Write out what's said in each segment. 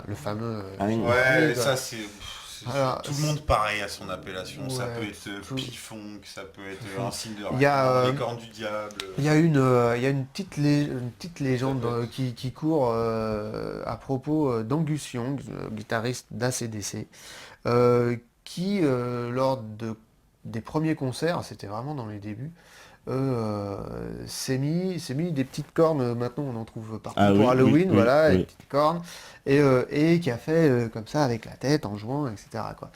Le fameux... Ah oui. Ouais, quoi. ça Alors, tout le monde pareil à son appellation. Ça peut ouais, être tout... P-Funk, ça peut être Funk. un signe de Il y a, ralliement, les cornes du diable. il y a une petite Ça légende peut être. qui court à propos d'Angus Young, guitariste d'ACDC, qui, des premiers concerts, c'était vraiment dans les débuts, s'est mis des petites cornes, maintenant on en trouve partout Ah pour oui, oui, Halloween, oui, voilà, des oui. petites cornes, et qui a fait comme ça avec la tête en jouant, etc., quoi.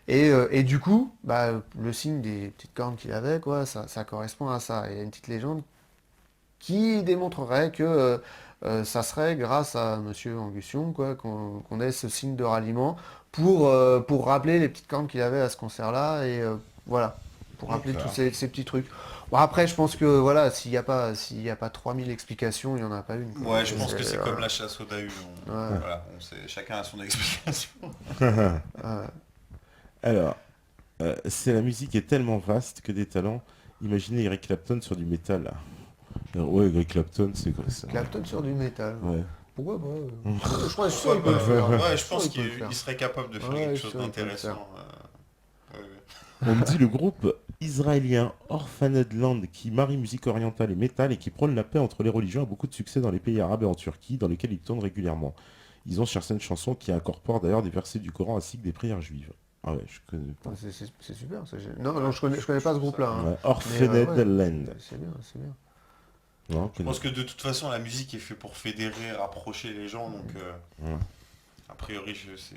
Et du coup, bah, le signe des petites cornes qu'il avait, quoi, ça correspond à ça. Et il y a une petite légende qui démontrerait que ça serait grâce à Monsieur Angustion, quoi, qu'on ait ce signe de ralliement pour rappeler les petites cornes qu'il avait à ce concert-là, et voilà, pour rappeler tous D'accord. ces petits trucs. Bon, après, je pense que voilà, s'il y a pas 3000 explications, il n'y en a pas une, quoi. Ouais, je pense que c'est comme la chasse au Dahu. Ouais, Voilà, chacun a son explication. ouais. Alors, c'est la musique est tellement vaste que des talents. Imaginez Eric Clapton sur du métal. Alors, ouais, Eric Clapton, c'est quoi ça? Clapton sur du métal. Ouais. Pourquoi pas je crois que je suis sûr qu'il peut le Pourquoi faire. pas. Ouais, Je je suis sûr pense qu'il peut le faire. qu'il serait capable de faire Ouais, quelque je suis chose sûr qu'il peut le faire. d'intéressant. Ouais. On me dit le groupe israélien Orphaned Land qui marie musique orientale et métal et qui prône la paix entre les religions a beaucoup de succès dans les pays arabes et en Turquie, dans lesquels ils tournent régulièrement. Ils ont sur certaines chansons qui incorporent d'ailleurs des versets du Coran ainsi que des prières juives. Ah ouais, je connais pas. Ouais, c'est super. Non, non, je connais pas ce groupe-là, hein. Ouais, Mais Orphaned ouais, Land. c'est bien, c'est bien. Non, Je pense que de toute façon, la musique est faite pour fédérer, rapprocher les gens, donc ouais. a priori, je sais.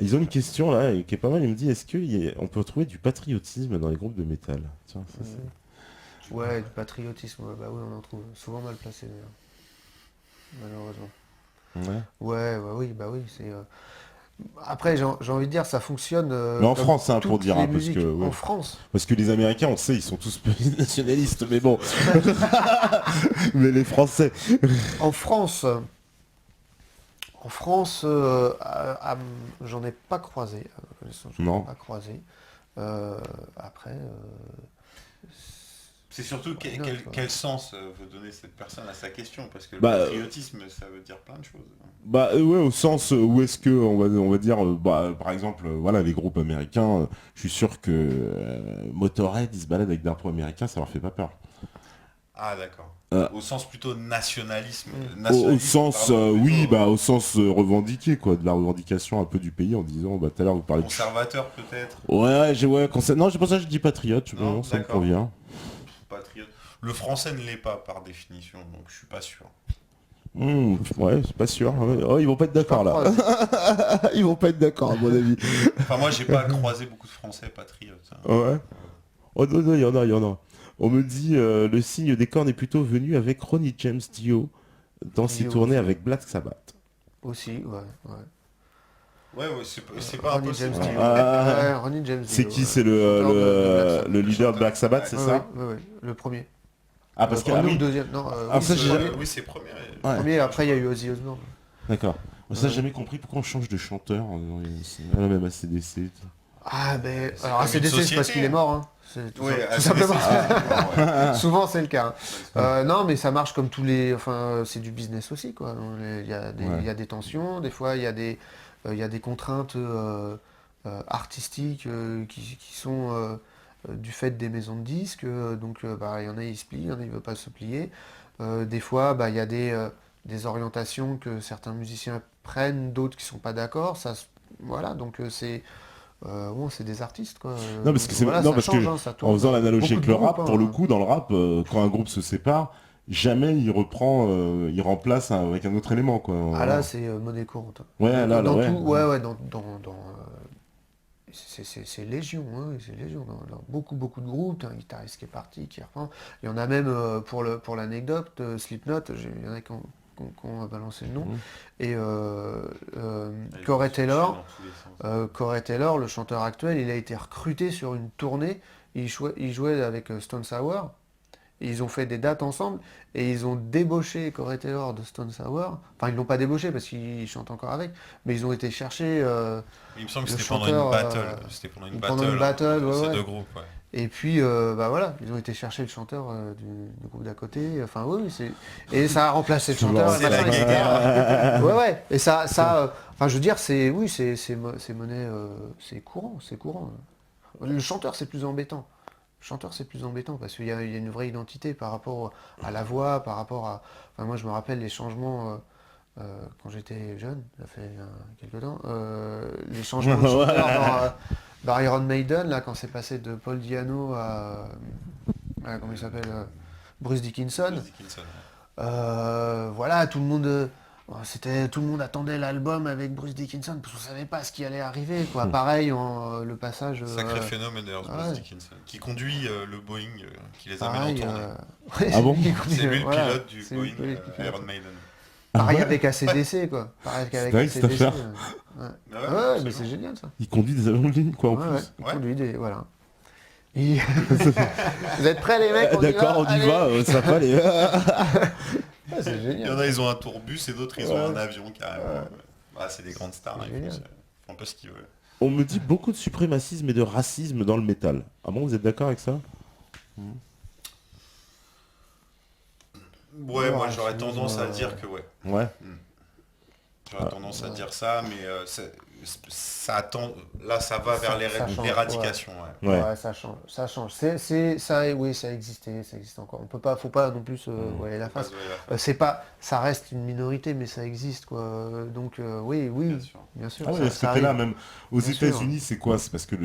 Ils ont une question là et qui est pas mal. Il me dit est-ce qu'on peut trouver du patriotisme dans les groupes de métal? Tiens, ça c'est. Ouais, du patriotisme, ouais, bah oui, on en trouve souvent mal placé d'ailleurs, malheureusement. Ouais. Ouais, bah oui, c'est. Après, j'ai envie de dire, ça fonctionne Mais en comme France, hein, pour toutes dire, les hein, parce musiques. que En ouais. France, Parce que les Américains, on sait, ils sont tous nationalistes, mais bon. Mais les Français. en France, en France, j'en ai pas croisé. J'en ai Non. pas croisé. Après, C'est surtout why not, quoi. quel sens veut donner cette personne à sa question, parce que le Bah, patriotisme, ça veut dire plein de choses. ouais, au sens où est-ce que on va dire, bah, par exemple, voilà, les groupes américains, je suis sûr que Motorhead, ils se baladent avec drapeau américain, ça leur fait pas peur. Ah d'accord. Euh, Au sens plutôt nationalisme. Mm. Au Nationalisme, sens, pardon, oui, plutôt, bah, au sens revendiqué, quoi, de la revendication un peu du pays en disant, bah, tout à l'heure vous parlez de. conservateur peut-être. Ouais, non, c'est pour ça que je dis patriote, Non, non, ça me d'accord. convient. Patriote. Le français ne l'est pas par définition, donc je suis pas sûr. Ouais, c'est pas sûr. Ouais. Oh, ils vont pas être d'accord là. croisé. Ils vont pas être d'accord à mon avis. Enfin moi j'ai pas croisé beaucoup de français patriotes, hein. Ouais. Oh non, non, il y en a. On me dit le signe des cornes est plutôt venu avec Ronnie James Dio dans ses Dio tournées aussi. avec Black Sabbath. Aussi, ouais. Ouais, c'est pas Ronnie James impossible. Dio. Ah. Ouais, Ronnie James C'est Dio, qui? C'est chanteur de Black Sabbath. le leader de Black Sabbath, Ouais. c'est Ouais, ça? ouais, le premier. Ah, parce que. Premier Ah ou oui. le deuxième. Non, Ah, oui, ça, c'est j'ai le jamais. premier. Oui c'est premier. Ouais. Premier, après il y a eu Ozzy Osbourne. D'accord. Ça, j'ai Ouais. jamais compris pourquoi on change de chanteur. La même ACDC. Ah, ben. C'est Alors comme une ACDC, c'est parce société, qu'il est hein. mort, hein. C'est tout, Ouais, tout c'est simplement. ouais. Souvent, c'est le cas, hein. Non, mais ça marche comme tous les. Enfin, c'est du business aussi, quoi. Ouais. Il y a des tensions, des fois, il y a des contraintes artistiques qui sont du fait des maisons de disques. Donc, bah, il y en a, ils se plient, il y en a, ils ne veulent pas se plier. Des fois, bah, il y a des orientations que certains musiciens prennent, d'autres qui ne sont pas d'accord. Voilà, donc bon, c'est des artistes, quoi. Non, parce Donc, que c'est voilà, non ça parce change, que hein, ça en tourne. faisant l'analogie Beaucoup avec de le groupes, rap, pour le hein. coup, dans le rap, quand un groupe se sépare, jamais il reprend, il remplace avec un autre élément, quoi. Ah Voilà. là, c'est monnaie courante. Ouais, là, Dans ouais. tout, ouais, c'est légion, hein, c'est légion. Dans beaucoup de groupes, t'as un guitariste qui est parti, qui reprend. Il y en a même, pour l'anecdote, Slipknot, il y en a qui ont balancé le nom. Mhm. Et Ils Corey vont se Taylor, toucher dans tous les sens. Corey Taylor, le chanteur actuel, il a été recruté sur une tournée. Il jouait avec Stone Sour. Et ils ont fait des dates ensemble et ils ont débauché Corey Taylor de Stone Sour. Enfin, ils l'ont pas débauché parce qu'il chante encore avec, mais ils ont été chercher Il me semble que le c'était pendant chanteur une battle. C'était pendant une pendant une battle battle, de ouais, ces ouais. deux groupes. Ouais. Et puis, bah voilà, ils ont été chercher le chanteur du groupe d'à côté. Enfin, oui, et ça a remplacé le chanteur. C'est la machin, etc. guéguerre. Ouais, ouais. Et enfin, je veux dire, oui, c'est monnaie, c'est courant, c'est courant. Le chanteur, c'est plus embêtant. Le chanteur, c'est plus embêtant parce qu'il y a une vraie identité par rapport à la voix, par rapport à. Enfin, moi, je me rappelle les changements. Quand j'étais jeune, ça fait quelques temps, les changements de chanteur dans Iron Maiden, là, quand c'est passé de Paul Diano comment il s'appelle, Bruce Dickinson, Bruce Dickinson. voilà, tout le monde attendait l'album avec Bruce Dickinson parce qu'on savait pas ce qui allait arriver, quoi. Pareil, le passage. Sacré phénomène d'ailleurs, ouais. Bruce Dickinson, qui conduit le Boeing qui les amène Pareil, en tournée. ouais, Ah bon C'est lui le voilà, pilote du c'est lui Boeing le pilote qui pilote. Iron Maiden. Pareil Ah ouais avec ACDC, quoi. Pareil C'est avec dingue, cette ACDC. affaire. Ouais. Ah Ah ouais, absolument. mais c'est génial ça. Il conduit des avions de ligne, quoi, en Ouais, plus. ouais, il Ouais. conduit des. Voilà. Vous êtes prêts les mecs? D'accord, on y Allez. va, ça va les... Ah, c'est Il y génial. en a, ils ont un tourbus et d'autres, ils ont Ouais. un avion carrément. Ouais. Ah, c'est des grandes stars, C'est ils génial. font un peu ce qu'ils veulent. On me dit beaucoup de suprémacisme et de racisme dans le métal. Ah bon, vous êtes d'accord avec ça? Ouais, Ouais, moi j'aurais c'est tendance à bon, dire que ouais. Ouais. J'aurais tendance à dire ça, mais ça attend. Là, ça va vers Ça change, l'éradication. Ouais. Ouais. Ouais, ça change, ça change. Oui, ça existait, ça existe encore. On peut pas, faut pas non plus voiler la Pas face. se voiler la face, C'est pas, ça reste une minorité, mais ça existe, quoi. Donc oui, bien sûr. bien sûr. Ah ouais, ça- de ce ça côté-là, arrive. même aux Bien sûr. États-Unis, c'est quoi? C'est parce que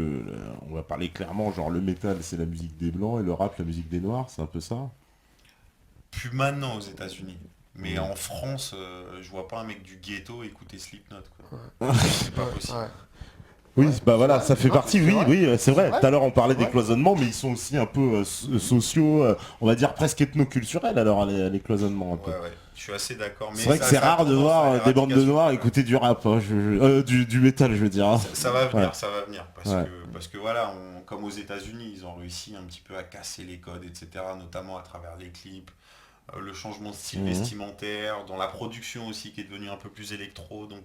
on va parler clairement, genre le métal, c'est la musique des blancs et le rap, la musique des noirs, c'est un peu ça? Plus maintenant aux États-Unis. Mais en France, je vois pas un mec du ghetto écouter Slipknot. Quoi. C'est pas Ouais, possible. ouais. Oui, Ouais, bah voilà, c'est ça vrai. fait Non, partie, c'est oui, vrai. oui, c'est vrai. vrai. Tout à l'heure, on parlait Ouais. des cloisonnements, mais ils sont aussi un peu sociaux, on va dire presque ethnoculturels, alors, les cloisonnements, un peu. Ouais, ouais. Je suis assez d'accord. Mais C'est vrai que ça- c'est ça a rare de tendance à voir des bandes de l'éradication. noirs écouter du rap, hein, du métal, je veux dire. Hein. Ça va venir, Ouais. ça va venir. Ouais. Parce que voilà, comme aux États-Unis, ils ont réussi un petit peu à casser les codes, etc. Notamment à travers les clips, le changement de style Mhm. vestimentaire, dans la production aussi qui est devenue un peu plus électro, donc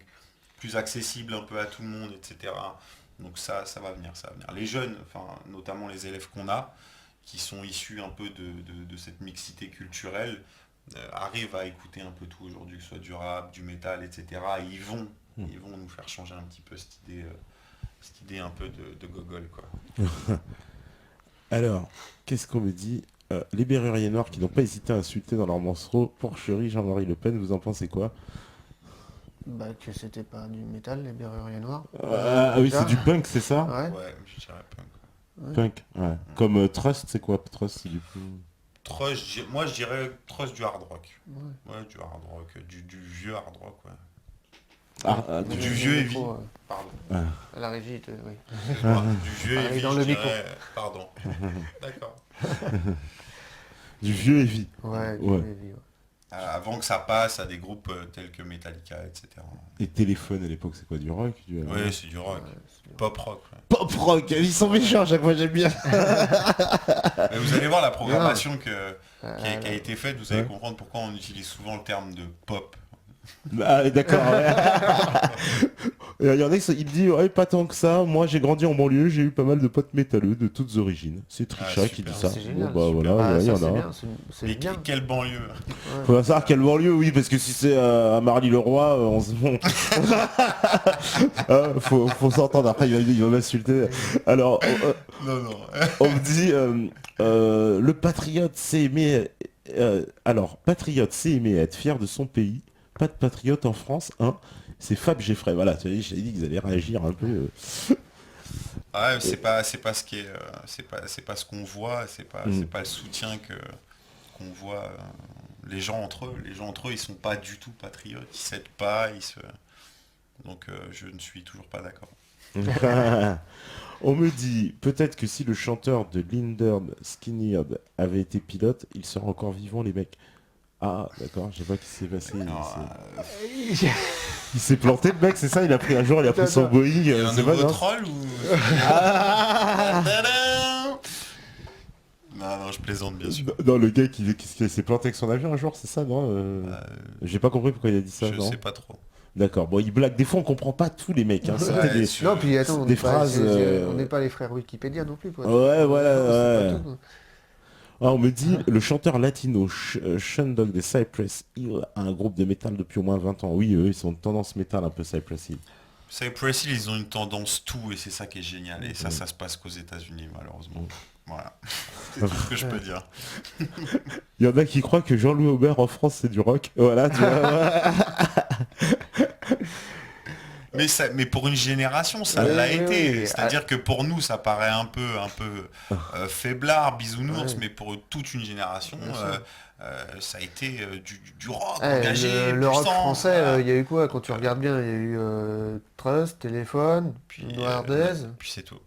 plus accessible un peu à tout le monde, etc. Donc ça va venir, ça va venir. Les jeunes, enfin notamment les élèves qu'on a, qui sont issus un peu de cette mixité culturelle, arrivent à écouter un peu tout aujourd'hui, que ce soit du rap, du métal, etc. Et ils vont nous faire changer un petit peu cette idée un peu de gogol, quoi. Alors, qu'est-ce qu'on me dit les Berruriers Noirs qui n'ont pas hésité à insulter dans leur morceau Porcherie Jean-Marie Le Pen, vous en pensez quoi? Bah que c'était pas du métal, les Berruriers Noirs. Ah oui, Déjà. c'est du punk, c'est ça? Ouais. Ouais, je dirais punk. Quoi. Punk, ouais. Comme Trust, c'est quoi? Trust, c'est du coup... Moi je dirais Trust du hard rock. Ouais. Ouais, du hard rock, du vieux hard rock, ouais. Du Du vieux Mais heavy. faut, Pardon. à la régie, oui. Excuse-moi, du vieux Allez, heavy, dans je le dirais... Pardon. D'accord. Du vieux heavy. Ouais, du Ouais. heavy, ouais. Avant que ça passe à des groupes tels que Metallica, etc. Et Téléphone à l'époque, c'est quoi? Du rock? Ouais, c'est du rock. Ouais, c'est- Pop rock. Ouais. Pop rock, ils sont méchants à chaque fois, j'aime bien. Mais vous allez voir la programmation qui a Euh, été faite, vous allez Ouais. comprendre pourquoi on utilise souvent le terme de pop. Ah, d'accord, ouais. Il y en a, il me dit, ouais, pas tant que ça, moi j'ai grandi en banlieue, j'ai eu pas mal de potes métalleux de toutes origines. C'est Trisha Ah, qui super. dit ça. c'est génial. Bon, bah super. voilà, Ah, ouais, il y ça, en c'est a. bien, c'est Mais bien. quelle banlieue? Ouais. Faut savoir quelle banlieue, oui, parce que si c'est à Marly-le-Roi, faut s'entendre, après il va m'insulter. Alors, Non, non. on me dit, le patriote c'est aimer... alors, patriote c'est aimer être fier de son pays. Pas de patriote en France, hein. C'est Fab Geffray. Voilà, tu vois, j'ai dit qu'ils allaient réagir un peu. Ah ouais, c'est pas ce qui est, c'est pas ce qu'on voit, c'est pas le soutien qu'on voit. Les gens entre eux, ils sont pas du tout patriotes, ils s'aident pas, donc je ne suis toujours pas d'accord. On me dit, peut-être que si le chanteur de Lindern Skynyrd avait été pilote, il serait encore vivant, les mecs. Ah, d'accord, je sais pas ce qui s'est passé. Il s'est planté, le mec, c'est ça? Il a pris un jour, il a pris son Boeing. Il y a un C'est pas, nouveau non? troll ou... Non, je plaisante bien sûr. Non, le gars qui s'est planté avec son avion un jour, c'est ça, non? J'ai pas compris pourquoi il a dit ça, Je non? sais pas trop. D'accord. Bon, ils blaguent. Des fois, on comprend pas tous les mecs. Hein. C'était Ouais, des- Non, puis attends, des phrases. on n'est pas les frères Wikipédia non plus, quoi. Ouais, voilà. C'est Ouais. pas tout, quoi. Ah, on me dit, le chanteur latino Sean Dog des Cypress Hill a un groupe de métal depuis au moins 20 ans. Oui, eux, ils sont de tendance métal un peu Cypress Hill. Cypress Hill, ils ont une tendance tout et c'est ça qui est génial. Et ça se passe qu'aux États-Unis malheureusement. Voilà. C'est tout ce que je peux dire. Il y en a qui croient que Jean-Louis Aubert en France c'est du rock. Voilà, tu vois. Mais pour une génération, ça Oui, l'a oui, été. oui. C'est-à-dire que pour nous, ça paraît un peu faiblard, bisounours, Ouais. mais pour toute une génération, Bien sûr. ça a été du rock Ouais, engagé, le rock puissant. français, Voilà. il y a eu quoi? Quand tu regardes bien, il y a eu Trust, Téléphone, Puis, Noir Days. puis c'est tout.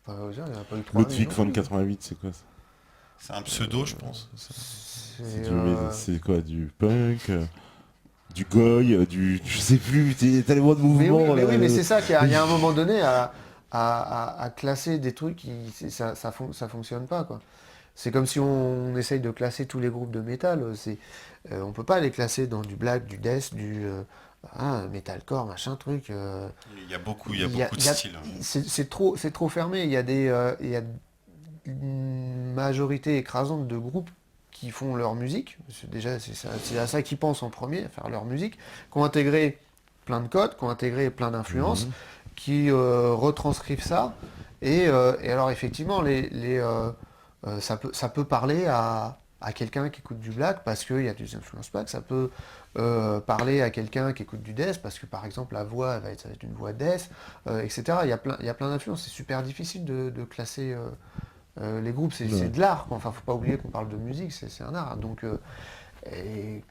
Enfin, il n'y en a pas eu 3 Ludwig von 88, c'est quoi ça? C'est un pseudo, je pense. C'est quoi? Du punk, du goy, je sais plus, t'as les mots de mouvement. Mais oui, mais c'est ça qu'il y a, il y a un moment donné à classer des trucs ça fonctionne pas, quoi. C'est comme si on essaye de classer tous les groupes de métal. On peut pas les classer dans du black, du death, du metalcore, machin truc. Il y a beaucoup de styles. C'est trop fermé. Il y a une majorité écrasante de groupes qui font leur musique. C'est à ça qu'ils pensent en premier, à faire leur musique, qui ont intégré plein de codes, qui ont intégré plein d'influences, qui retranscrivent ça. Et alors effectivement, ça peut parler à quelqu'un qui écoute du black parce qu'il y a des influences black. Ça peut parler à quelqu'un qui écoute du death parce que par exemple la voix ça va être une voix death, etc. Il y a plein d'influences. C'est super difficile de classer les groupes. C'est de l'art, quoi. Enfin, faut pas oublier qu'on parle de musique, c'est un art. Donc et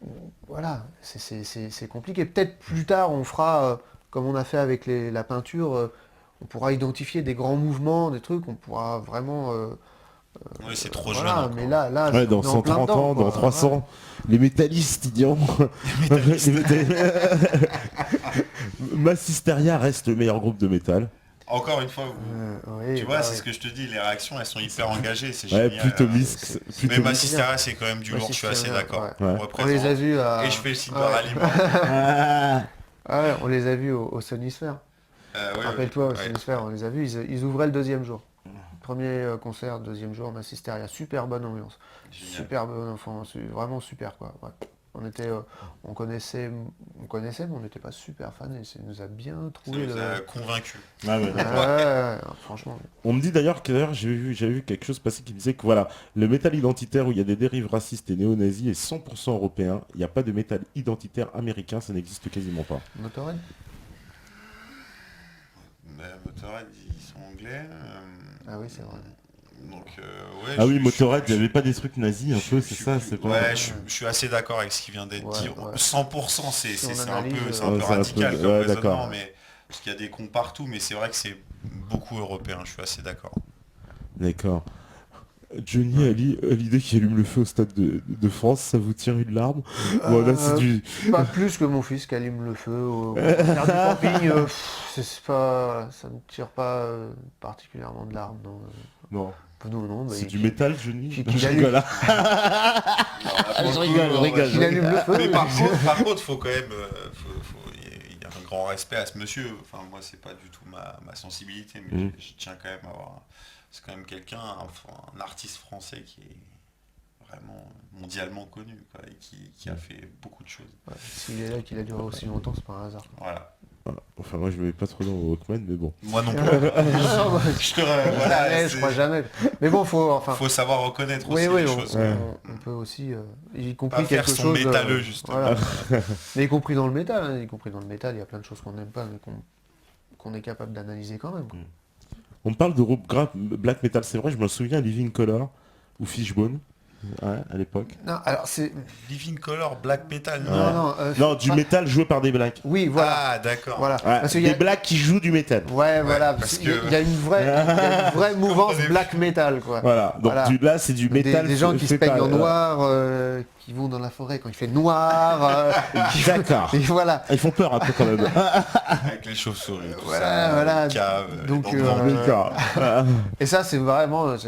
voilà, c'est compliqué. Peut-être plus tard on fera comme on a fait avec la peinture. On pourra identifier des grands mouvements, des trucs. On pourra vraiment Oui, c'est trop voilà, jeune encore. mais là Ouais, dans on est en plein 130 dedans, ans, quoi. dans 300, les métallistes, ils diront. Massisteria reste le meilleur groupe de métal. Encore une fois, Oui, tu vois, bah c'est oui. ce que je te dis, les réactions, elles sont hyper engagées, c'est Ouais, génial. plutôt Mais plutôt Massisteria, c'est quand même du lourd, je suis assez Massisteria, d'accord. ouais. On Ouais. On les a représente. vus à... Et je fais le signe de Ouais. ralliement. Ouais, on les a vus au Sonisphere. Ouais, Rappelle-toi, au ouais. Sonisphere, on les a vus, ils ouvraient le deuxième jour. Premier concert, deuxième jour, Massisteria, super bonne ambiance. Génial. Super bonne ambiance, vraiment super, quoi. Ouais. On connaissait, mais on n'était pas super fans et ça nous a bien Ça trouvé nous a convaincus. Ah ouais. Ouais, franchement. On me dit d'ailleurs que j'avais vu quelque chose passer qui disait que voilà, le métal identitaire où il y a des dérives racistes et néo-nazis est 100% européen. Il n'y a pas de métal identitaire américain, ça n'existe quasiment pas. Motorhead. Mais Motorhead, ils sont anglais. Ah oui, c'est vrai. Donc, ouais. Ah oui, Motorhead, il n'y avait pas des trucs nazis un peu, c'est ça, c'est pas... Ouais, je suis assez d'accord avec ce qui vient d'être Ouais, dit. ouais. 100%, c'est Si on un analyse, peu, Ouais, c'est un radical peu- comme ouais, raisonnement, d'accord. mais parce qu'il y a des cons partout, mais c'est vrai que c'est beaucoup européen, je suis assez d'accord. D'accord. Johnny Hallyday qui allume le feu au stade de France, ça vous tire une larme? Voilà, c'est du... Pas plus que mon fils qui allume le feu au faire du camping. C'est pas, ça me tire pas particulièrement de larmes. Non, Non, non, bah, c'est du métal, Johnny. qui Je allume. rigole, hein. Je rigole. Qu'il allume le feu. Mais par contre, faut quand même, il y a un grand respect à ce monsieur. Enfin, moi, c'est pas du tout ma sensibilité, mais je tiens quand même à avoir. C'est quand même quelqu'un, un artiste français qui est vraiment mondialement connu, quoi, et qui a fait beaucoup de choses. Ouais, s'il est là, qu'il a duré aussi longtemps, c'est pas un hasard. Voilà. Voilà. Enfin, moi, je ne mets pas trop dans le Walkman, mais bon. Moi non plus. Je Voilà, je crois jamais. Mais bon, faut savoir reconnaître aussi les choses. on peut aussi, y Pas compris faire quelque son chose. métalleux, justement. Voilà. Mais y compris dans le métal, hein, y compris dans le métal, il y a plein de choses qu'on n'aime pas, mais qu'on est capable d'analyser quand même, quoi. On me parle de groupe black metal, c'est vrai, je me souviens Living Color ou Fishbone, ouais, à l'époque. Non, alors c'est. Living Color, Black Metal, non. Non, du métal joué par des blacks. Oui, voilà. Ah, d'accord. Voilà. Ouais, Parce qu'il y des a- blacks qui jouent du métal. Ouais, voilà. parce Il y a- que- il y a une vraie mouvance avait black metal, quoi. Voilà, donc Voilà. là c'est du métal. Des gens qui se fait peignent par- en noir, qui vont dans la forêt quand il fait noir. D'accord. Et voilà. Ils font peur un peu quand même. Avec les chauves-souris, tout Voilà, ça, voilà. cave, Donc, dans le vent. D'accord. Et ça, c'est vraiment une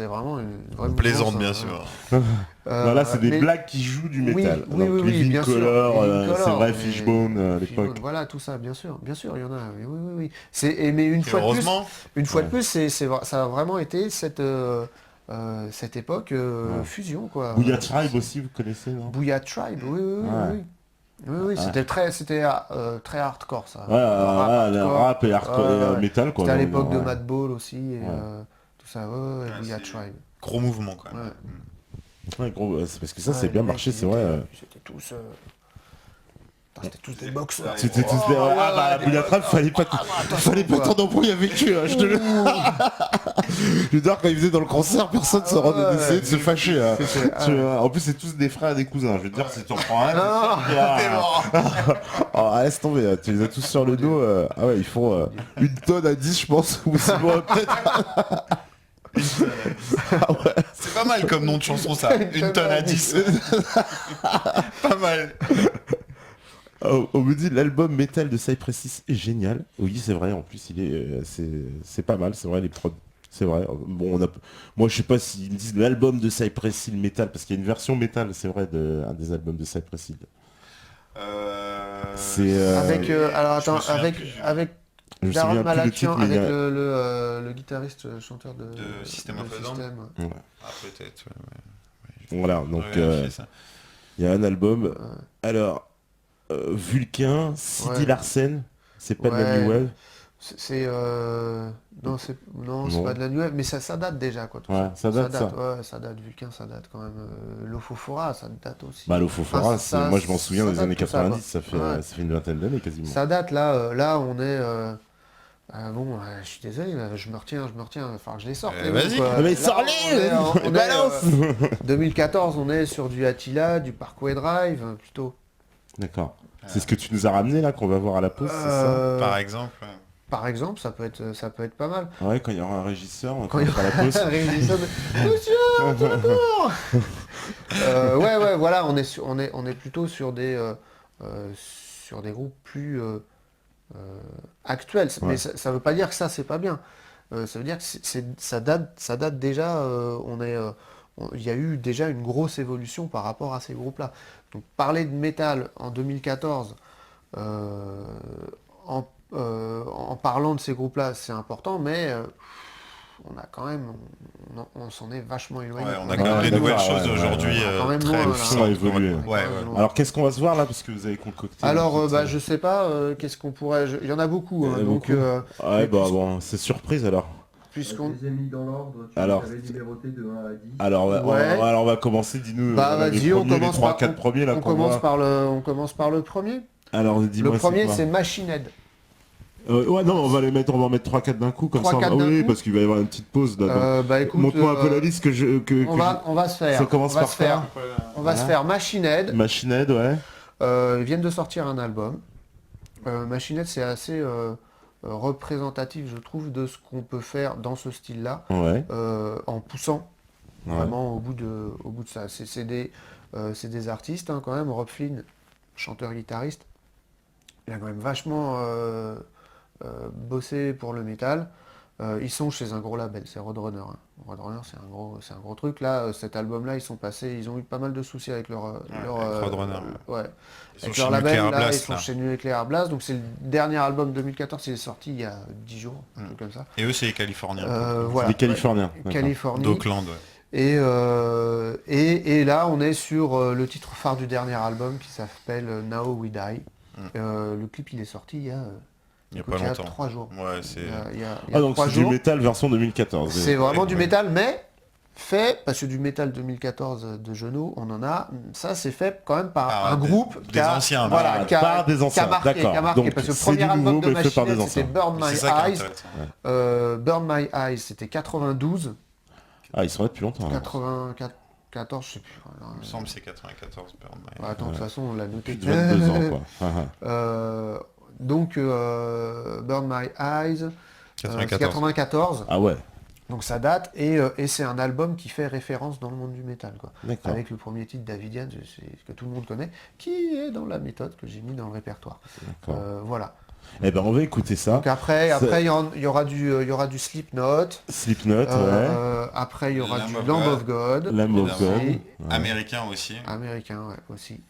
vraie On plaisante, mouvance, bien hein. sûr. Voilà, c'est des mais- blagues qui jouent du Oui, métal. oui, Donc, oui, les oui, bien sûr. Color, Les Color, c'est vrai, mais- Fishbone à l'époque. Fishbone, voilà, tout ça, bien sûr, il y en a. Oui, oui, oui. Mais une Et fois de plus, heureusement, ça a vraiment été cette époque Ouais. fusion, quoi. Booyah Tribe aussi, vous connaissez, non? Booyah Tribe, oui, oui, oui, Ouais. oui. Oui, oui, Ouais. c'était très hardcore, ça. Ouais, le rap et hardcore et Ouais, ouais. métal, quoi. C'était à on va l'époque dire, de ouais. Madball aussi, et Ouais. tout ça, ouais, Ouais, Booyah c'est- Tribe. gros mouvement quand même. Ouais. Ouais, gros, c'est parce que ça, Ouais, c'est les bien mecs, marché, ils c'est vrai. C'était tous... putain, c'était tous des boxeurs. C'était tous des... Oh, Ah bah, des Booyah Tribe, boxeurs. fallait pas quoi. t'en embrouiller avec eux, hein, je te le... Je veux dire, quand ils faisaient dans le concert, personne ne ouais, essayait de se fâcher. Hein. C'était- Tu vois, en plus, c'est tous des frères et des cousins. Je veux dire, si tu en prends un... Non, T'es mort. Oh, laisse tomber, tu les as tous sur le dos. Ah ouais, ils font une tonne à 10, je pense. Ou sinon, peut-être... C'est pas mal comme nom de chanson ça. Une tonne à 10. Pas mal. On me dit l'album Metal de Cypress 6 est génial. Oui, c'est vrai. En plus, c'est pas mal. C'est vrai les prods. C'est vrai. Bon, moi, je sais pas s'ils me disent l'album de Cypress Hill Metal parce qu'il y a une version Metal, c'est vrai, un des albums de Cypress Hill. C'est, Avec, alors je me attends, souviens avec, plus. avec Je me Daron souviens plus le Malakian, titre, mais il y avec a... le guitariste chanteur de System de of a Down. System, ouais. Ouais. Ah peut-être. Ouais. Voilà, donc Ouais, vérifier ça. il y a un album. Alors, Vulcain, Sidi Ouais. Larsen, c'est pas de la Ouais. New Wave. Non, c'est Non. pas de la New Wave, mais ça date déjà, quoi. Tout Ouais, ça date, ça. Ouais, ça date. Vulcain, ça date quand même. L'Ofofora, ça date aussi. Bah, l'Ofofora, Enfin, ça- moi je m'en souviens ça des date années tout ça, 90, ça fait, quoi. Ouais. ça fait une vingtaine d'années quasiment. Ça date là. Là, on est. Bon, je suis désolé, je me retiens. Il va falloir que je les sorte. les Vas-y. mots, quoi. Mais Là, sors-les on est, Balance 2014, on est sur du Attila, du Parkway Drive, plutôt. D'accord. C'est ce que tu nous as ramené là, qu'on va voir à la pause, c'est ça Par exemple. Par exemple, ça peut être pas mal. Ouais, quand il y aura un régisseur, on Quand va il y faire la pause. Monsieur, ouais, voilà, on est plutôt sur des groupes plus actuels. Ouais. Mais ça veut pas dire que ça c'est pas bien. Ça veut dire que ça date déjà. Il y a eu déjà une grosse évolution par rapport à ces groupes-là. Donc parler de métal en 2014, en parlant de ces groupes-là, c'est important, mais on a quand même, on s'en est vachement éloigné. Ouais, on a est quand même des quand nouvelles ouais, choses ouais, aujourd'hui ouais. Quand même très loin, là. puissantes. Ça a évolué. on est quand Ouais, même ouais. loin. Alors qu'est-ce qu'on va se voir là, parce que vous avez concocté une Alors, petite, je sais pas, qu'est-ce qu'on pourrait... Il y en a beaucoup, Il y en hein, a donc... beaucoup. Ouais, mais bah bon, c'est surprise alors. puisqu'on... Je les ai mis dans l'ordre, tu Alors, avais numéroté de 1 à 10. Alors, Ouais. on va commencer, dis-nous Bah les vas-y, on premiers, les commence 3-4 premiers là on qu'on commence voit. on commence par le premier. Alors, Le dis-moi premier, quoi c'est Machine Head. Ouais, non, on va en mettre 3-4 d'un coup, comme ça. 3-4 d'un Oui, coup parce qu'il va y avoir une petite pause là. Bah écoute, Montre-moi un peu la liste que je. on va se faire. Ça commence on va par se faire. quoi On va se Voilà. faire Machine Head. Machine Head, ouais. Ils viennent de sortir un album. Machine Head, c'est assez représentatif, je trouve, de ce qu'on peut faire dans ce style-là, Ouais. en poussant Ouais. vraiment au bout de ça. C'est des artistes, hein, quand même. Rob Flynn, chanteur-guitariste, il a quand même vachement bossé pour le métal. Ils sont chez un gros label, c'est Roadrunner. Hein. Roadrunner, c'est un gros truc. Là, cet album-là, ils ont eu pas mal de soucis avec leur avec Roadrunner, ouais. Ils sont Avec chez leur label, Nuclear là, Blast, ils sont là. chez Nuclear Blast. Donc c'est le dernier album 2014, il est sorti il y a 10 jours, un Mm. truc comme ça. Et eux, c'est les Californiens. Voilà. Les Californiens. d'accord. Californie. D'Oakland, ouais. Et là, on est sur le titre phare du dernier album qui s'appelle Now We Die. Le clip, il est sorti il y a Il y a pas longtemps. 3 jours. Ouais, c'est... Il y a Ah, donc 3 c'est du jours. métal version 2014. C'est vraiment du ouais. métal, mais fait, parce que du métal 2014 de Genoux, on en a. Ça, c'est fait quand même par Ah, un groupe des qui a, anciens, voilà, bah, qui a, par des qui a anciens, marqué, d'accord. Donc, parce que le c'est premier du album nouveau, de mais fait par Machine des Head, c'était anciens. Burn C'est My ça qui est Eyes. intéressant. Burn My Eyes, c'était 92. Ah, ils sont là depuis longtemps. alors. 94, je sais plus. Voilà. Il me semble que c'est 94, Burn My Bah, attends, de toute façon, on l'a noté. Plus de 22 ans, quoi. Ah, ah. Donc, Burn My Eyes, c'est 94. 94. Ah ouais, Donc ça date, et c'est un album qui fait référence dans le monde du métal, quoi. d'accord. Avec le premier titre Davidian, que tout le monde connaît, qui est dans la méthode que j'ai mis dans le répertoire. D'accord. Voilà. Eh ben on va écouter ça. Donc après il y aura du Slipknot. Slipknot, ouais. Après il y aura Lamb du of Lamb God. of God. Lamb of évidemment. God. aussi. Ouais. Américain aussi. Américain, ouais, aussi.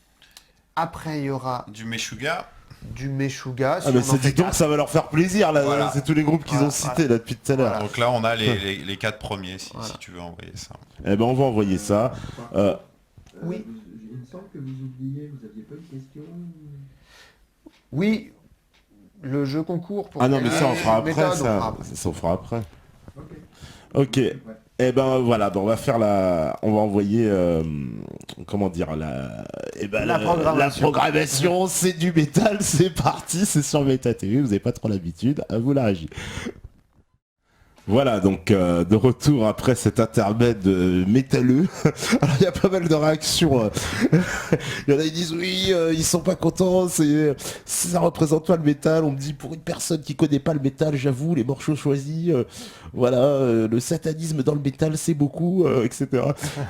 Après il y aura Du Meshuggah. du Meshuggah. Ah bah ça dit donc quatre. ça va leur faire plaisir là, Voilà. c'est tous les groupes qu'ils Voilà, ont cités là depuis tout à l'heure. Voilà. Donc là, on a les 4 premiers, si Voilà. tu veux envoyer ça. Eh ben on va envoyer ça. Oui. Il me semble que vous oubliez, vous aviez pas une question. Oui, le jeu concours pour Ah non mais gagner ça on fera une après, méthode, on fera après. ça on fera après. Ok. Ok. Ouais. Eh ben voilà, on va faire on va envoyer, comment dire, La programmation. la programmation, c'est du métal, c'est parti, c'est sur Méta TV, vous n'avez pas trop l'habitude, à vous la régie. Voilà, donc de retour après cet intermède métalleux. Alors il y a pas mal de réactions. Il y en a qui disent oui, ils sont pas contents, ça représente pas le métal. On me dit pour une personne qui connaît pas le métal, j'avoue, les morceaux choisis, le satanisme dans le métal c'est beaucoup, etc.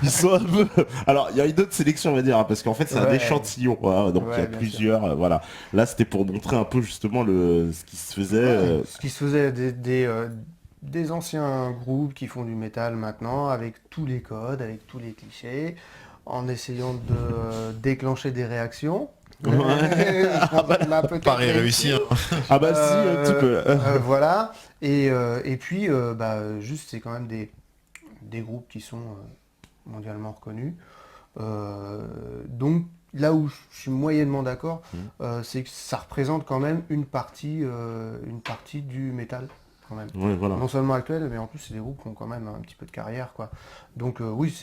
Ils sont un peu. Alors il y a une autre sélection on va dire, hein, parce qu'en fait c'est un Ouais. échantillon, hein, donc il y a Ouais, bien plusieurs. Voilà. Là c'était pour montrer un peu justement ce qui se faisait. Ce qui se faisait des anciens groupes qui font du métal maintenant, avec tous les codes, avec tous les clichés, en essayant de déclencher des réactions. Ouais. On a peut-être Pareil réussi. Hein. Ah bah si, un petit peu. Voilà. Et puis, juste, c'est quand même des groupes qui sont mondialement reconnus. Donc, là où je suis moyennement d'accord, c'est que ça représente quand même une partie du métal. Quand même. Ouais, voilà. Non seulement actuel, mais en plus c'est des groupes qui ont quand même un petit peu de carrière, quoi. Donc oui,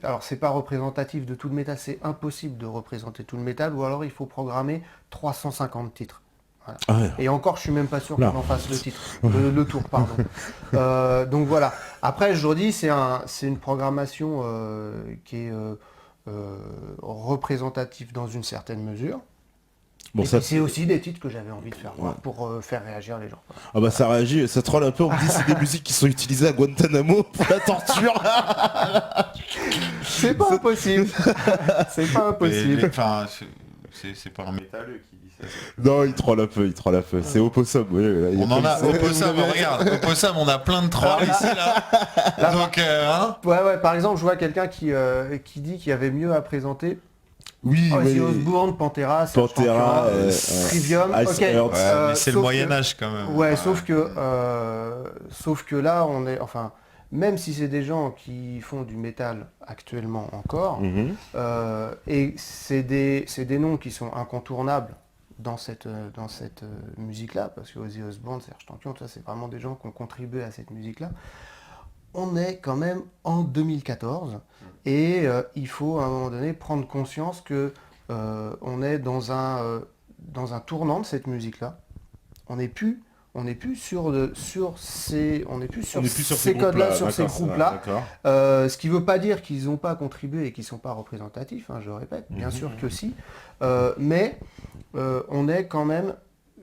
alors c'est pas représentatif de tout le métal, c'est impossible de représenter tout le métal, ou alors il faut programmer 350 titres. Voilà. Ah ouais. Et encore, je suis même pas sûr Là. qu'on en fasse le tour, pardon. Donc voilà. Après, je redis, c'est une programmation qui est représentative dans une certaine mesure. Bon, Et ça, puis c'est aussi des titres que j'avais envie de faire voir Ouais. pour faire réagir les gens. ah bah ça réagit, ça troll un peu, on me dit c'est des musiques qui sont utilisées à Guantanamo pour la torture. C'est pas impossible. C'est pas impossible. Enfin, c'est pas un métalleux qui dit ça. Non, il troll un peu, C'est Opossum, oui. Il y On en pas a, eu ça. Opossum, regarde, Opossum, on a plein de trolls ici, là. Donc, hein. Ouais, par exemple, je vois quelqu'un qui dit qu'il y avait mieux à présenter. Oui, Ozzy oui. Osbourne, Pantera, Serge Pantera, Tankian, Trivium, Ice ok. Earth. Ouais, mais c'est le sauf Moyen-Âge quand même. Ouais, sauf que là, on est, enfin, même si c'est des gens qui font du métal actuellement encore, Mhm. et c'est des noms qui sont incontournables dans cette musique-là, parce que Ozzy Osbourne, Serge Tankian, tout ça, c'est vraiment des gens qui ont contribué à cette musique-là. On est quand même en 2014 et il faut à un moment donné prendre conscience que on est dans un tournant de cette musique-là. On n'est plus sur ces codes-là, sur ces groupes-là. D'accord. Ce qui ne veut pas dire qu'ils n'ont pas contribué et qu'ils ne sont pas représentatifs, hein, je le répète, bien sûr que si. Mais on est quand même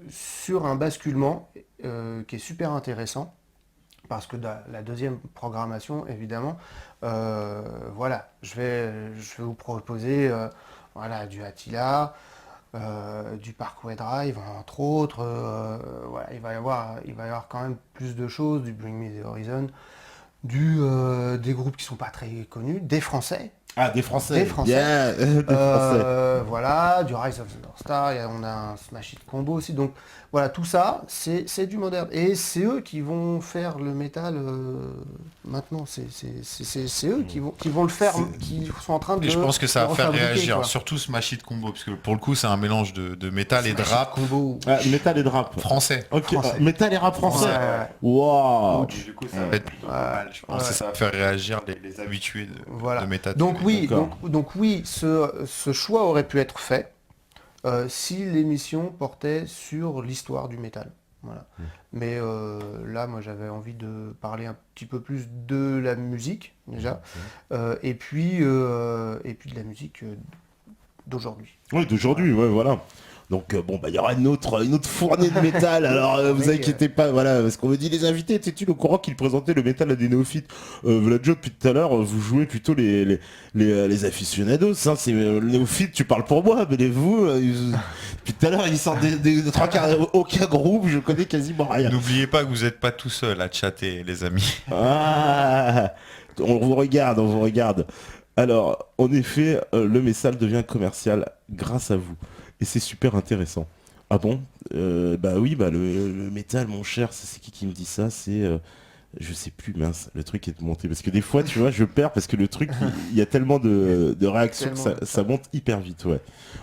sur un basculement qui est super intéressant. Parce que la deuxième programmation, évidemment, voilà, je vais vous proposer du Attila, du Parkway Drive, entre autres. Voilà, il va y avoir quand même plus de choses, du Bring Me the Horizon, des groupes qui sont pas très connus, des Français. Ah, des Français. Des Français. Yeah, des Français. Voilà, du Rise of the North Star, on a un Smash Hit Combo aussi. Donc voilà, tout ça, c'est du moderne. Et c'est eux qui vont faire le métal maintenant. C'est eux qui vont le faire, qui sont en train de. Et je pense que ça de va faire refabriquer, réagir, quoi. surtout Smash Hit Combo, parce que pour le coup, c'est un mélange de métal et de Smash Hit rap Combo. Ah, métal et de rap. français. Ok, Français. métal et rap français. Ouais. Waouh. Du coup, ça va être plutôt pas mal. Je pense que ça va faire réagir les habitués Voilà. de métal. Donc oui, D'accord. donc oui, ce choix aurait pu être fait si l'émission portait sur l'histoire du métal. Voilà. Mais là, moi, j'avais envie de parler un petit peu plus de la musique déjà, et puis de la musique d'aujourd'hui. Oui, d'aujourd'hui, ouais, voilà. Donc bon, bah il y aura une autre fournée de métal. Alors vous inquiétez pas, voilà, parce qu'on me dit les invités, étaient-tu au courant qu'ils présentaient le métal à des néophytes? Vladjo, depuis tout à l'heure, vous jouez plutôt les aficionados. Hein, c'est le néophyte, tu parles pour moi, mais vous, depuis tout à l'heure, ils sortent des trois quarts, aucun groupe, je connais quasiment rien. N'oubliez pas que vous n'êtes pas tout seul à chatter, les amis. Ah, on vous regarde, on vous regarde. Alors, en effet, le métal devient commercial grâce à vous. Et c'est super intéressant. Ah bon? Bah oui, bah le métal, mon cher, c'est qui me dit ça? C'est... je sais plus, mince, le truc est monté. Parce que des fois, tu vois, je perds parce que le truc, il y a tellement de réactions que ça monte hyper vite, ouais.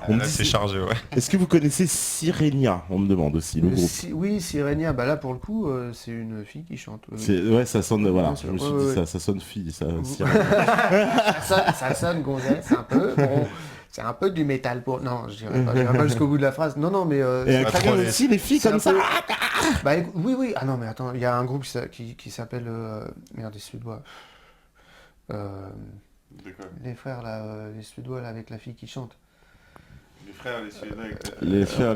On me Là, dit, c'est chargé, ouais. est-ce que vous connaissez Sirenia? On me demande aussi, le groupe. Oui, Sirenia, bah là pour le coup, c'est une fille qui chante. Ouais, ça sonne, voilà, Bien je sûr, me suis ouais, dit ouais. ça sonne fille, ça. Sirenia. Ça sonne gonzesse un peu. Bon, c'est un peu du métal pour. Non, j'irai pas jusqu'au bout de la phrase. Non, mais. Et c'est elles très prennent bien. aussi les filles C'est comme un ça. peu- Bah oui. Ah non, mais attends, il y a un groupe qui s'appelle. Merde, les Suédois. Les frères là, les Suédois là avec la fille qui chante. Les frères, les Suédois avec... Les frères,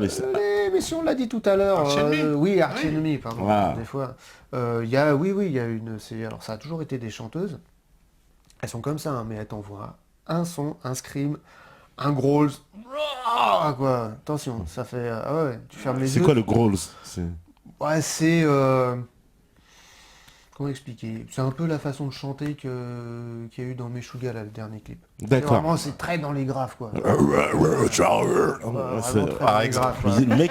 Mais si on l'a dit tout à l'heure. Arch Enemy. Oui, Arch Enemy, pardon. Ah. Des fois. Il y a, oui, il y a une. Alors ça a toujours été des chanteuses. Elles sont comme ça, hein, mais elles t'envoient un son, un scream, un growls. Ah, quoi. Attention, ça fait. Ah ouais, tu fermes les C'est yeux. quoi le growls? Ouais, c'est. Comment expliquer? C'est un peu la façon de chanter qu'il y a eu dans Meshuggah, là, le dernier clip. D'accord. Vraiment, c'est très dans les graves, quoi. Ouais, Vraiment c'est- très par dans les exemple. graves, quoi. Le mec,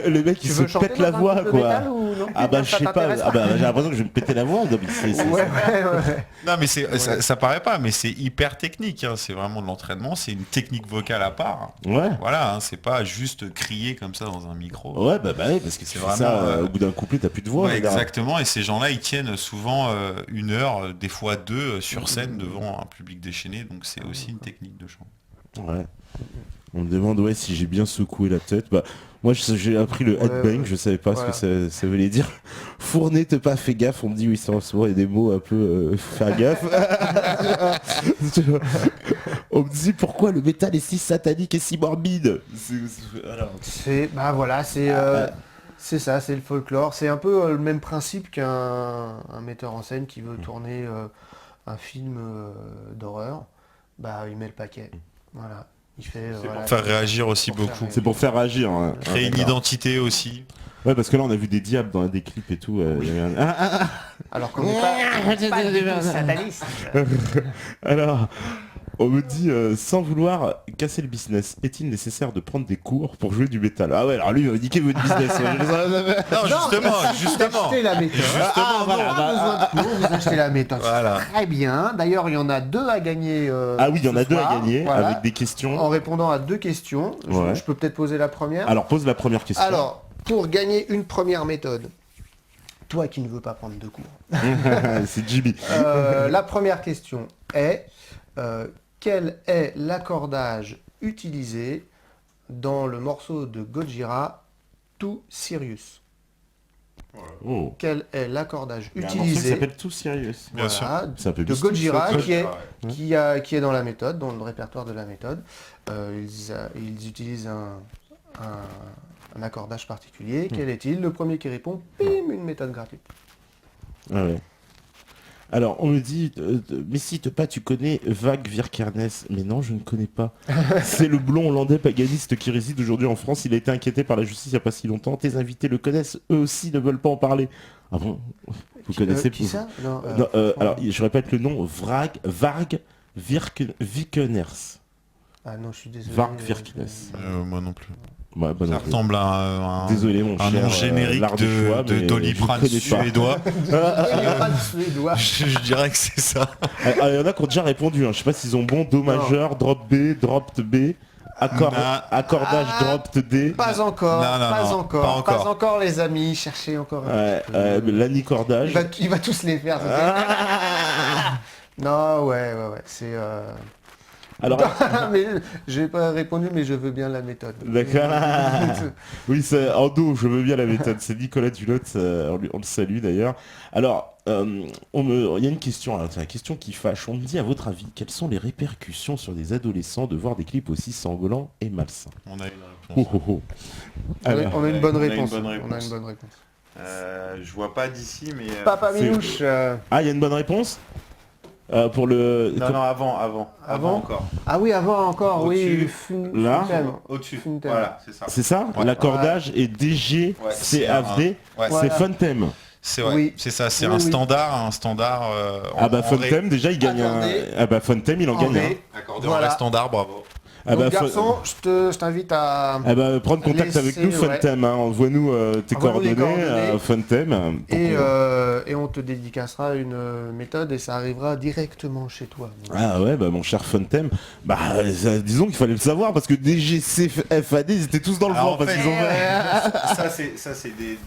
le mec, il Tu se veux chanter pète la dans un voix, groupe de quoi. métal ou non? Ah bah je Ça sais pas. t'intéresse Ah bah j'ai l'impression que je vais me péter la voix. Non, mais Ouais. Non, mais ça paraît pas, mais c'est hyper technique. Hein. C'est vraiment de l'entraînement. C'est une technique vocale à part. Ouais. Voilà, hein, c'est pas juste crier comme ça dans un micro. Ouais, bah oui, parce que c'est vraiment, ça. Au bout d'un couplet, t'as plus de voix. Ouais, en général. exactement, et ces gens-là, ils tiennent souvent 1 heure, des fois 2, sur scène devant un public déchaîné, donc c'est aussi une technique de chant. Ouais. On me demande ouais si j'ai bien secoué la tête. Bah moi j'ai appris le headbang, ouais. je savais pas Voilà. ce que ça voulait dire. Fourné, te pas fait gaffe. On me dit oui, c'est souvent il y a des mots un peu faire gaffe. On me dit pourquoi le métal est si satanique et si morbide. Alors, Bah voilà, c'est ça, c'est le folklore. C'est un peu le même principe qu'un metteur en scène qui veut tourner un film d'horreur. Bah il met le paquet. Voilà. Il fait. Voilà, Pour faire réagir aussi pour faire beaucoup. réagir. c'est pour faire réagir. Hein. Créer une D'accord. identité aussi. Ouais, parce que là on a vu des diables dans des clips et tout. Il y avait un- Alors qu'on n'est pas du tout sataniste. Alors, on me dit, sans vouloir casser le business, est-il nécessaire de prendre des cours pour jouer du métal? Ah ouais, alors lui, il va niquer votre business. Non, justement. Vous achetez la méthode. voilà, Pas besoin de cours, vous achetez la méthode. Voilà. Très bien. D'ailleurs, il y en a 2 à gagner. Ah oui, il y en ce a 2 à soir. gagner, Voilà. avec des questions. En répondant à 2 questions. Ouais. Je peux peut-être poser la première. Alors, pose la première question. Alors, pour gagner une première méthode, toi qui ne veux pas prendre de cours, C'est Jimmy. la première question est quel est l'accordage utilisé dans le morceau de Gojira To Sirius? Oh. Quel est l'accordage Il y a un morceau qui utilisé s'appelle Too Serious. Bien sûr. C'est un peu de mystique, Gojira ça. qui est dans la méthode, dans le répertoire de la méthode. Ils utilisent un accordage particulier. Quel est-il? Le premier qui répond, bim, une méthode gratuite. Ah ouais. Alors, on me dit, mais si pas, tu connais Vag Virkernes. Mais non, je ne connais pas. C'est le blond hollandais paganiste qui réside aujourd'hui en France. Il a été inquiété par la justice il n'y a pas si longtemps. Tes invités le connaissent, eux aussi ne veulent pas en parler. Ah bon? Vous connaissez Qui ça? Non, Non, alors, je répète le nom, Varg Vikeners. Ah non, je suis désolé. Varg Virkernes. Moi non plus. Ouais, bah non Ça plus. ressemble à un, Désolé, mon un cher, nom générique l'art du choix, mais Doliprane je connais pas. suédois. Pas de suédois. Je dirais que c'est ça. Ah, il y en a qui ont déjà répondu. Hein. Je sais pas s'ils ont bon, Do majeur, drop B, dropped B, accordage, dropped D. Pas encore, Non, non, pas non, encore, pas encore. pas encore les amis, cherchez encore un petit peu. L'anicordage. Il va tous les faire. Non, ouais, c'est... Alors, mais j'ai pas répondu, mais je veux bien la méthode. d'accord. Oui, c'est en dos, je veux bien la méthode. C'est Nicolas Dulotte, on le salue d'ailleurs. Alors, Il y a une question, alors, c'est une question qui fâche. On me dit, à votre avis, quelles sont les répercussions sur des adolescents de voir des clips aussi sanglants et malsains? On a une Oh, réponse. oh, oh. On a, Alors, on a une bonne on a une réponse. bonne On a réponse. une bonne réponse. Je vois pas d'ici, mais... Papa c'est- Minouche. Ah, il y a une bonne réponse. Pour le... Non, avant Avant encore. Ah oui, avant encore, Au-dessus, oui. là. Funtem. Au-dessus. Funtem. Voilà, c'est ça. C'est ça? Ouais. L'accordage est DG, Ouais, CAFD, Ouais, c'est Voilà. Funtem. c'est ouais, Oui. c'est ça, c'est Oui, un oui. standard Ah bah en ré. Funtem, déjà, il gagne un... Accordé. Ah bah Funtem, il en En gagne ré. un. Accordé en Voilà. ré standard, bravo. Ah Donc bah, garçon, je t'invite à... Ah bah, prendre contact avec nous, Laissez, ouais. Funtem, hein. Envoie-nous tes Envoie-nous les coordonnées coordonnées. à Funtem. pour Et, qu'on- et on te dédicacera une méthode et ça arrivera directement chez toi. Ah ouais, bah mon cher Funtem, bah disons qu'il fallait le savoir parce que DGC, FAD, ils étaient tous dans le Alors, vent en parce fait, qu'ils ont... ça c'est des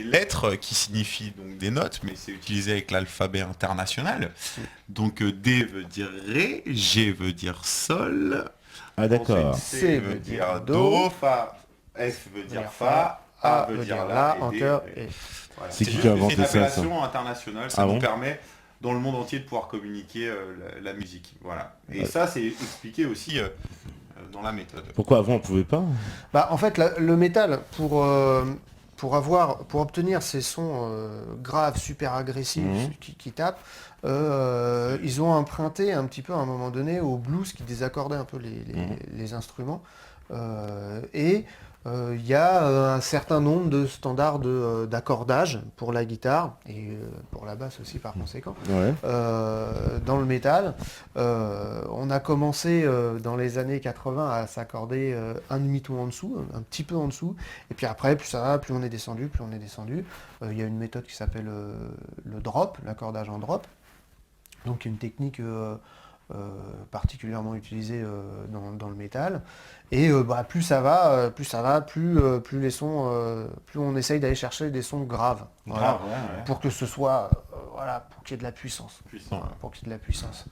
lettres qui signifient donc des notes, mais c'est utilisé avec l'alphabet international. Donc D veut dire Ré, G veut dire Sol, Ah d'accord. ensuite, C veut dire Do, Fa, F veut dire Fa, A veut dire La, et D. encore. Voilà. C'est qui juste qui a que inventé c'est une ça, appellation internationale, ça Ah nous bon permet dans le monde entier de pouvoir communiquer la musique. Voilà. Et ça c'est expliqué aussi dans la méthode. Pourquoi avant on pouvait pas? Bah, en fait, le métal, pour obtenir ces sons graves, super agressifs, Mhm. qui tapent, ils ont emprunté un petit peu à un moment donné au blues qui désaccordait un peu les instruments. Et il y a un certain nombre de standards d'accordage pour la guitare et pour la basse aussi par conséquent. Ouais. Dans le métal, on a commencé dans les années 80 à s'accorder un demi-ton en dessous, un petit peu en dessous, et puis après, plus ça va, plus on est descendu, plus on est descendu. Il y a une méthode qui s'appelle le drop, l'accordage en drop, donc une technique particulièrement utilisée dans le métal. Et bah, plus ça va, plus les sons, plus on essaye d'aller chercher des sons graves. Voilà. Grave, ouais. Pour que ce soit, voilà, pour qu'il y ait de la puissance. Puissant. Voilà, pour qu'il y ait de la puissance.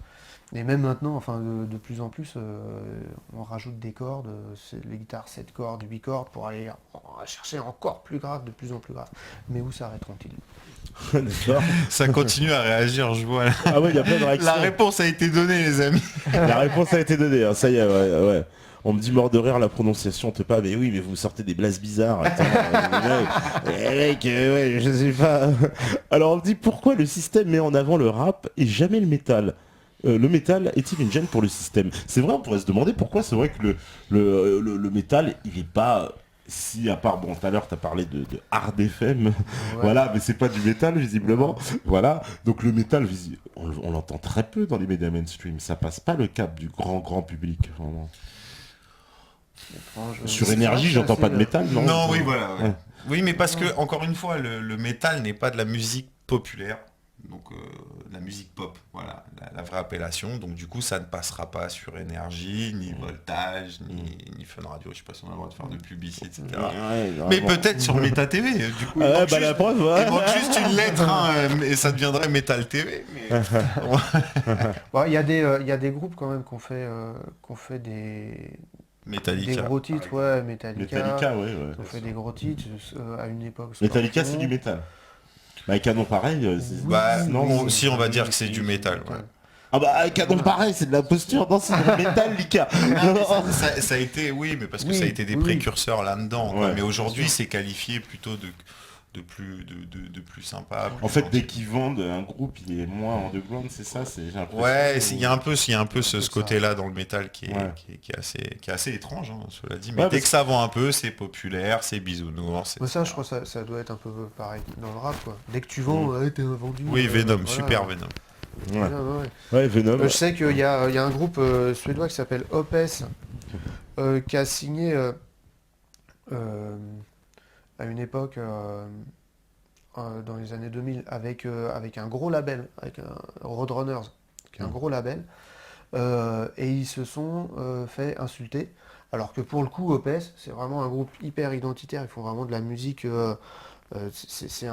Et même maintenant, enfin de plus en plus, on rajoute des cordes, les guitares 7 cordes, 8 cordes, pour aller chercher encore plus grave, de plus en plus grave. Mais où s'arrêteront-ils? D'accord. Ça continue à réagir, je vois. Ah ouais, il y a plein de réactions. La réponse a été donnée, les amis. La réponse a été donnée, hein. Ça y est, ouais. On me dit mort de rire la prononciation, t'es pas, mais oui, mais vous sortez des blases bizarres. Attends, mec, ouais, je sais pas. Alors on me dit pourquoi le système met en avant le rap et jamais le métal? Le métal est-il une gêne pour le système? C'est vrai, on pourrait se demander pourquoi c'est vrai que le métal, il est pas... Si, à part, bon, tout à l'heure, t'as parlé de hard FM, Ouais. voilà, mais c'est pas du métal, visiblement, voilà. Donc le métal, on l'entend très peu dans les médias mainstream, ça passe pas le cap du grand public, vraiment. Étrange. Sur C'est énergie, vrai que j'entends c'est pas de assez, métal, non? Non, oui, voilà. Ouais. Ouais. Oui, mais parce que, encore une fois, le métal n'est pas de la musique populaire. Donc, la musique pop, voilà, la vraie appellation. Donc, du coup, ça ne passera pas sur énergie, ni voltage, ni Fun Radio. Je sais pas si on a le droit de faire de publicité, etc. Ouais, Mais vraiment. peut-être sur Méta TV. Du coup, il Ouais, manque bah la juste- preuve, ouais. il manque juste une lettre, hein, et ça deviendrait Metal TV. Mais... Bon, il y a des groupes quand même qu'on fait des Metallica. gros titres, ouais, Metallica. Metallica, ouais. On fait des gros titres à une époque. Metallica, Scorpion. c'est du métal. Bah, canon pareil, Bah, non, si on va dire que c'est du métal. Ouais. Ah bah, canon pareil, c'est de la posture, non, c'est du Metallica. Ça a été, oui, mais parce que Oui, ça a été des oui. précurseurs là-dedans. quoi. Ouais, Mais aujourd'hui, c'est qualifié plutôt de plus sympa. En plus fait, gentil. dès qu'ils vendent un groupe, il est moins underground, c'est ça, j'ai l'impression. Ouais, il y a un peu ce ça. côté-là dans le métal qui est, Ouais. qui est assez étrange, hein, cela dit. Mais Ouais, dès parce- que ça vend un peu, c'est populaire, c'est bisounours. Mais ça, je crois que ça doit être un peu pareil dans le rap, quoi. Dès que tu vends, ouais, t'es un vendu. Oui, Venom, voilà. super Venom. Ouais, Ouais. ouais Venom. Je sais qu'il y a un groupe suédois qui s'appelle Opes qui a signé à une époque dans les années 2000 avec un gros label, avec Roadrunners, qui est un gros label, et ils se sont fait insulter. Alors que pour le coup, Opes, c'est vraiment un groupe hyper identitaire, ils font vraiment de la musique, c'est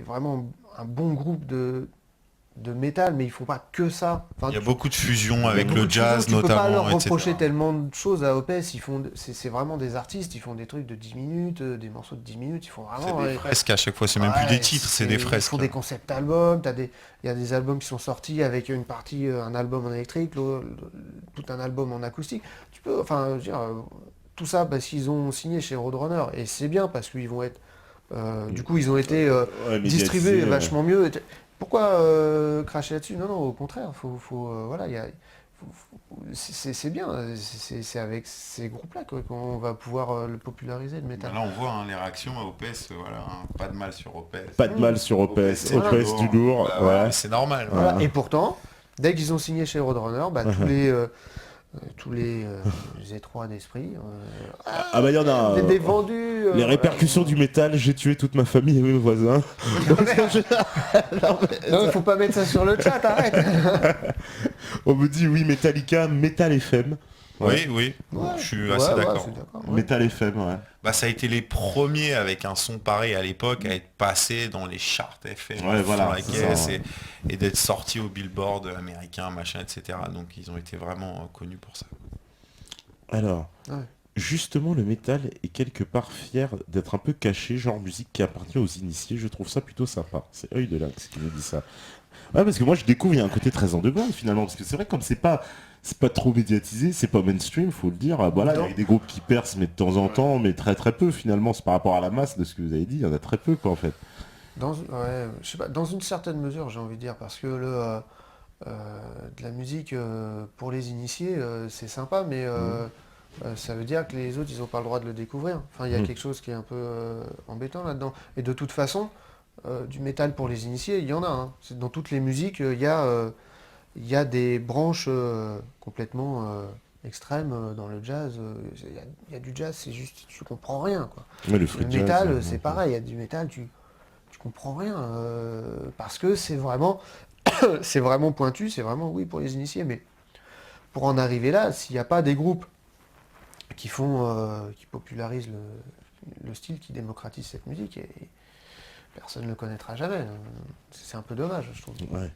vraiment un bon groupe de de métal, mais ils font pas que ça. Enfin, Il y a beaucoup de fusion avec beaucoup le de jazz choses, tu peux pas leur notamment, reprocher etc. tellement de choses à Opès. C'est vraiment des artistes, ils font des trucs de 10 minutes, des morceaux de 10 minutes, ils font C'est vraiment... des fresques à chaque fois, c'est même plus des titres, c'est des Ils fresques. font des concept albums, il y a des albums qui sont sortis avec une partie, un album en électrique, tout un album en acoustique. Tu peux, enfin, je veux dire, tout ça parce qu'ils ont signé chez Roadrunner, et c'est bien parce qu'ils vont être... du coup, ils ont été Ouais, distribués médiatisé, vachement mieux. Pourquoi cracher là-dessus? Non, non, au contraire, voilà, c'est bien, c'est avec ces groupes-là qu'on va pouvoir le populariser, le métal. Là, on voit hein, les réactions à Opès, voilà, hein, pas de mal sur Opès. Pas de mal sur Opès, c'est Opès du lourd, Bah ouais, ouais. mais c'est normal. Voilà. Ouais. Et pourtant, dès qu'ils ont signé chez Roadrunner, bah, tous les étroits d'esprit, Ah bah il y en a. des vendus. Les répercussions du métal, j'ai tué toute ma famille et mes voisins. Non, il faut pas mettre ça sur le chat, arrête. On me dit oui, Metallica, Metal FM. Ouais. Oui, Ouais. je suis assez d'accord. je suis d'accord, ouais. Metal FM, ouais. Bah, ça a été les premiers avec un son pareil à l'époque à être passé dans les charts FM, Ouais, à fond voilà, la c'est caisse, ça, et d'être sortis au Billboard américain, machin, etc. Donc ils ont été vraiment connus pour ça. Alors, Ouais. justement, le métal est quelque part fier d'être un peu caché, genre musique qui appartient aux initiés. Je trouve ça plutôt sympa. C'est Œil de Lynx qui nous dit ça. Ouais, parce que moi, je découvre, il y a un côté très underground finalement. Parce que c'est vrai, comme c'est pas trop médiatisé, c'est pas mainstream, faut le dire. Voilà, il y a des groupes qui percent, mais de temps en temps, mais très très peu finalement. C'est par rapport à la masse de ce que vous avez dit, il y en a très peu, quoi, en fait. Je sais pas, dans une certaine mesure, j'ai envie de dire, parce que de la musique pour les initiés, c'est sympa, mais ça veut dire que les autres, ils n'ont pas le droit de le découvrir. Enfin, il y a quelque chose qui est un peu embêtant là-dedans. Et de toute façon, du métal pour les initiés, il y en a. Hein. Dans toutes les musiques, il y a des branches complètement extrêmes dans le jazz. Il y a du jazz, c'est juste, tu comprends rien, quoi. Ouais, le Le free jazz, métal, c'est pareil, il y a du métal, tu comprends rien, parce que c'est vraiment, c'est vraiment pointu, c'est vraiment, oui, pour les initiés, mais pour en arriver là, s'il n'y a pas des groupes qui qui popularisent le style, qui démocratisent cette musique, et personne ne le connaîtra jamais. C'est un peu dommage, je trouve. Ouais.